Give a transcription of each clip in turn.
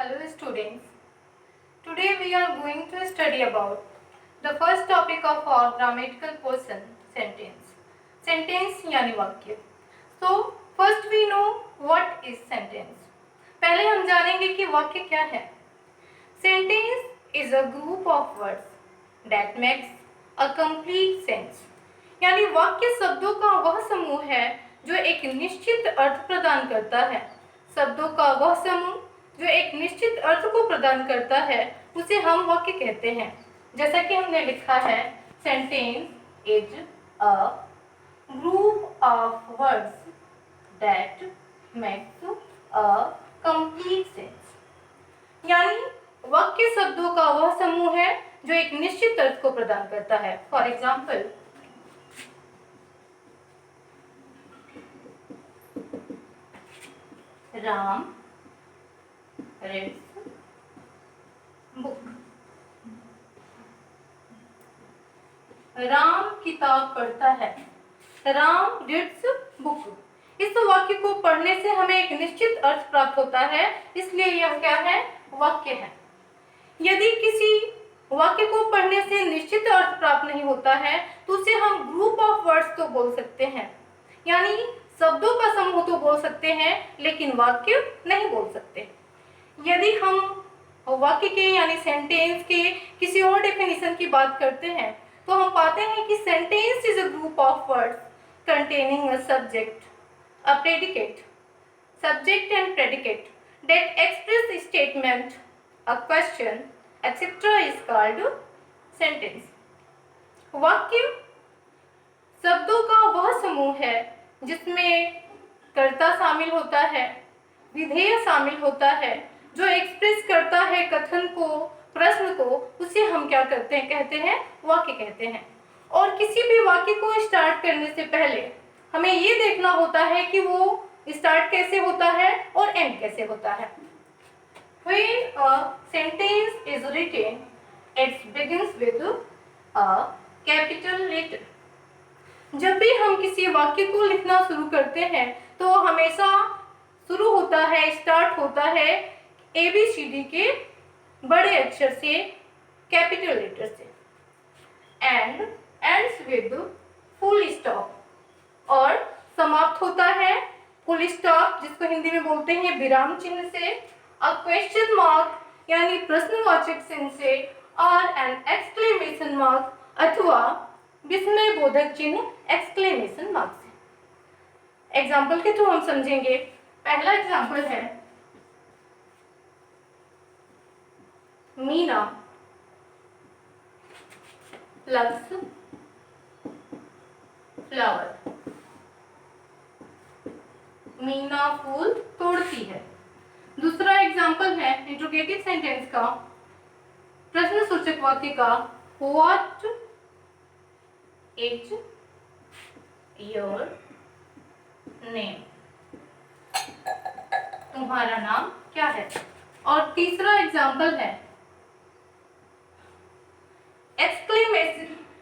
Hello students. Today we are going to study about the first topic of our grammatical portion, sentence. Sentence यानी वाक्य. So first we know what is sentence. पहले हम जानेंगे कि वाक्य क्या है. Sentence is a group of words that makes a complete sense. यानी वाक्य शब्दों का वह समूह है जो एक निश्चित अर्थ प्रदान करता है. शब्दों का वह समूह जो एक निश्चित अर्थ को प्रदान करता है उसे हम वाक्य कहते हैं. जैसा कि हमने लिखा है, sentence is a group of words that makes a complete sense. यानी वाक्य शब्दों का वह समूह है जो एक निश्चित अर्थ को प्रदान करता है. For example, Ram reads book. Ram किताब पढ़ता है. Ram reads book. इस वाक्य को पढ़ने से हमें एक निश्चित अर्थ प्राप्त होता है, इसलिए यह क्या है? वाक्य है. यदि किसी वाक्य को पढ़ने से निश्चित अर्थ प्राप्त नहीं होता है तो उसे हम ग्रुप ऑफ वर्ड्स तो बोल सकते हैं, यानी शब्दों का समूह तो बोल सकते हैं, लेकिन वाक्य नहीं बोल सकते. यदि हम वाक्य के यानी सेंटेंस के किसी और डेफिनेशन की बात करते हैं तो हम पाते हैं कि sentence is a group of words containing a subject, a predicate, subject and predicate that express a statement, a question, etc. is called sentence. वाक्य शब्दों का वह समूह है जिसमें कर्ता शामिल होता है, विधेय शामिल होता है, जो एक्सप्रेस करता है कथन को, प्रश्न को, उसे हम क्या करते हैं? कहते हैं वाक्य कहते हैं. और किसी भी वाक्य को स्टार्ट करने से पहले हमें ये देखना होता है कि वो स्टार्ट कैसे होता है और एंड कैसे होता है. When a sentence is written, it begins with a capital letter. जब भी हम किसी वाक्य को लिखना शुरू करते हैं तो हमेशा शुरू होता है, स्टार्ट होता है ABCD के बड़े अक्षर से, कैपिटल लेटर से, and ends with full stop, और समाप्त होता है फुल स्टॉप, जिसको हिंदी में बोलते हैं विराम चिन्ह से, अ क्वेश्चन मार्क यानी प्रश्नवाचक चिन्ह से, और एन एक्सक्लेमेशन मार्क अथवा विस्मय बोधक चिन्ह एक्सक्लेमेशन मार्क से. एग्जाम्पल के थ्रू हम समझेंगे. पहला एग्जाम्पल है, मीना plucks फ्लावर. मीना फूल तोड़ती है. दूसरा एग्जाम्पल है इंट्रोगेटिव सेंटेंस का, प्रश्नसूचक वाक्य का, व्हाट इज योर नेम, तुम्हारा नाम क्या है. और तीसरा एग्जाम्पल है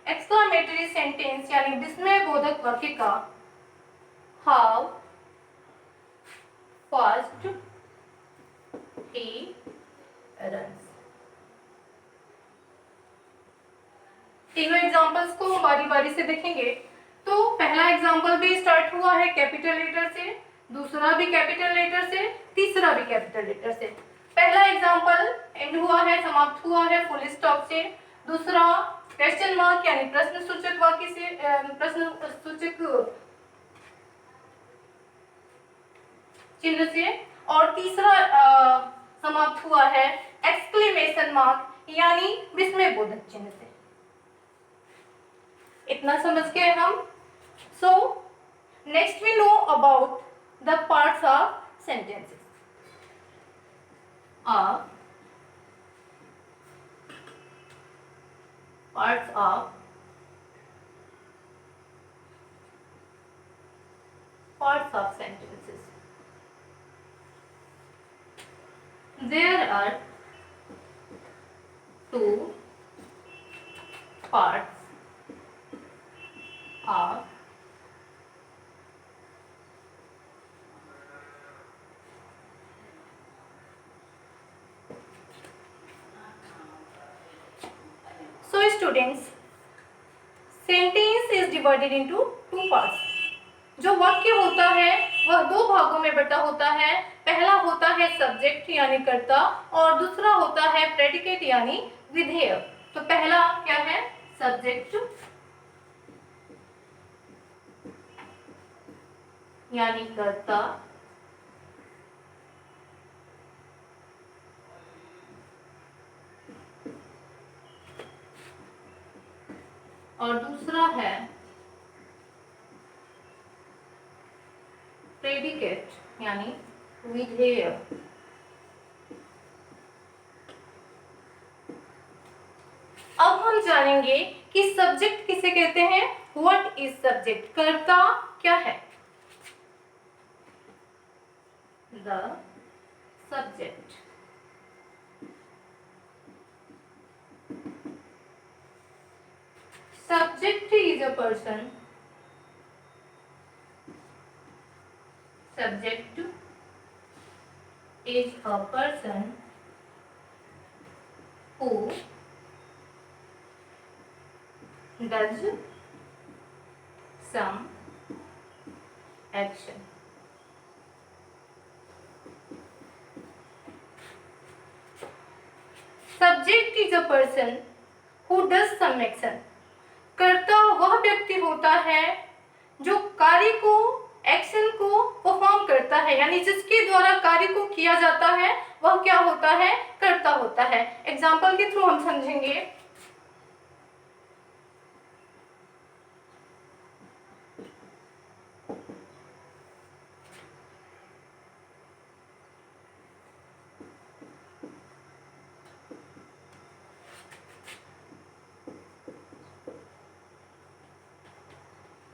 एक्सक्लेमेटरी सेंटेंस यानी विस्मय बोधक वाक्य का, हाउ फास्ट ही रन्स. तीनों एग्जांपल्स को हम बारी बारी से देखेंगे. तो पहला एग्जांपल भी स्टार्ट हुआ है कैपिटल लेटर से, दूसरा भी कैपिटल लेटर से, तीसरा भी कैपिटल लेटर से. पहला एग्जांपल एंड हुआ है, समाप्त हुआ है फुल स्टॉप से. दूसरा क्वेश्चन मार्क यानी प्रश्नसूचक वाक्य से, प्रश्नसूचक चिन्ह से, और तीसरा समाप्त हुआ है एक्सक्लेमेशन मार्क यानी विस्मय बोधक चिन्ह से. इतना समझ गए हम. So next we know about the parts of sentences. Parts of sentences. There are two parts of students, sentence is divided into two parts. जो वाक्य होता है वह दो भागों में बटा होता है। पहला होता है सब्जेक्ट यानी कर्ता और दूसरा होता है प्रेडिकेट यानी विधेय। तो पहला क्या है? सब्जेक्ट यानी कर्ता और दूसरा है प्रेडिकेट यानी विधेय। अब हम जानेंगे कि सब्जेक्ट किसे कहते हैं। What is subject? कर्ता क्या है? The subject subject is a person, subject is a person who does some action. Subject is a person who does some action. कर्ता वह व्यक्ति होता है जो कार्य को, एक्शन को परफॉर्म करता है, यानी जिसके द्वारा कार्य को किया जाता है वह क्या होता है? कर्ता होता है। एग्जाम्पल के थ्रू हम समझेंगे।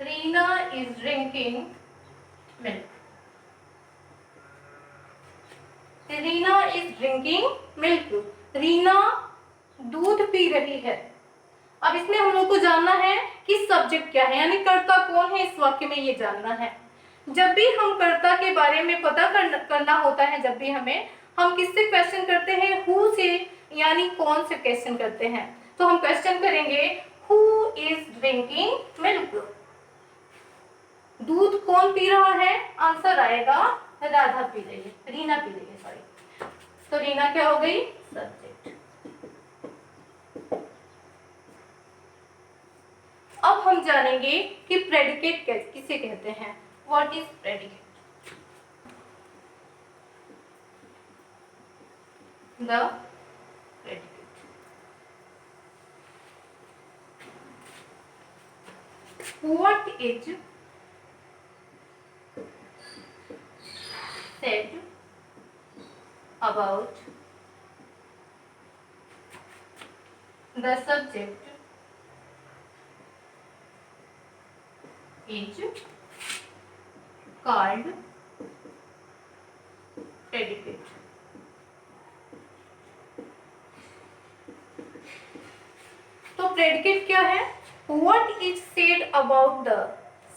Reena is drinking milk. Reena is drinking milk. Reena दूध पी रही है। अब इसमें हम लोग को जानना है कि सब्जेक्ट क्या है, यानी कर्ता कौन है इस वाक्य में, ये जानना है। जब भी हम कर्ता के बारे में पता करना होता है, जब भी हम किससे क्वेश्चन करते हैं? हु से, यानी कौन से क्वेश्चन करते हैं। तो हम क्वेश्चन करेंगे हु इज ड्रिंकिंग मिल्क। दूध कौन पी रहा है? आंसर आएगा राधा पी रही है, रीना पी रही है, सॉरी। तो रीना क्या हो गई? सब्जेक्ट। अब हम जानेंगे कि प्रेडिकेट किसे कहते हैं। What is predicate? The predicate. What is said about the subject is called predicate. तो प्रेडिकेट क्या है? What is said about the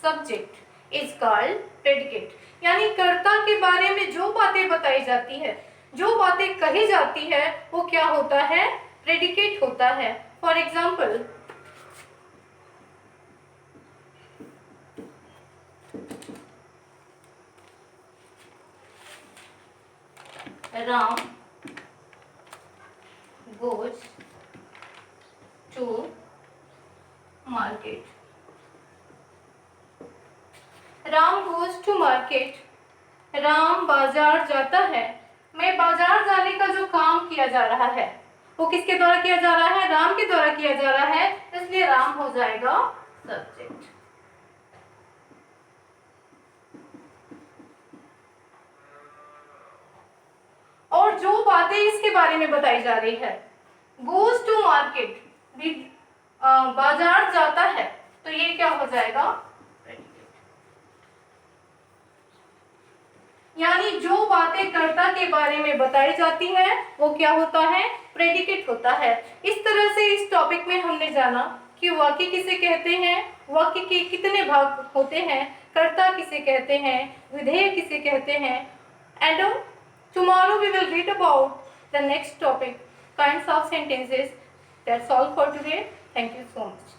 subject is called predicate. यानी कर्ता के बारे में जो बातें बताई जाती है, जो बातें कही जाती है, वो क्या होता है? प्रेडिकेट होता है। For example, Ram goes to market. Ram goes to market. Ram बाजार जाता है। मैं बाजार जाने का जो काम किया जा रहा है वो किसके द्वारा किया जा रहा है? राम के द्वारा किया जा रहा है, इसलिए राम हो जाएगा सब्जेक्ट। और जो बातें इसके बारे में बताई जा रही है, goes to market, बाजार जाता है, तो ये क्या हो जाएगा? यानी जो बातें कर्ता के बारे में बताई जाती हैं वो क्या होता है? प्रेडिकेट होता है। इस तरह से इस टॉपिक में हमने जाना कि वाक्य किसे कहते हैं, वाक्य के कितने भाग होते हैं, कर्ता किसे कहते हैं, विधेय किसे कहते हैं। And tomorrow we will read about the next topic, kinds of sentences. That's all for today. Thank you so much.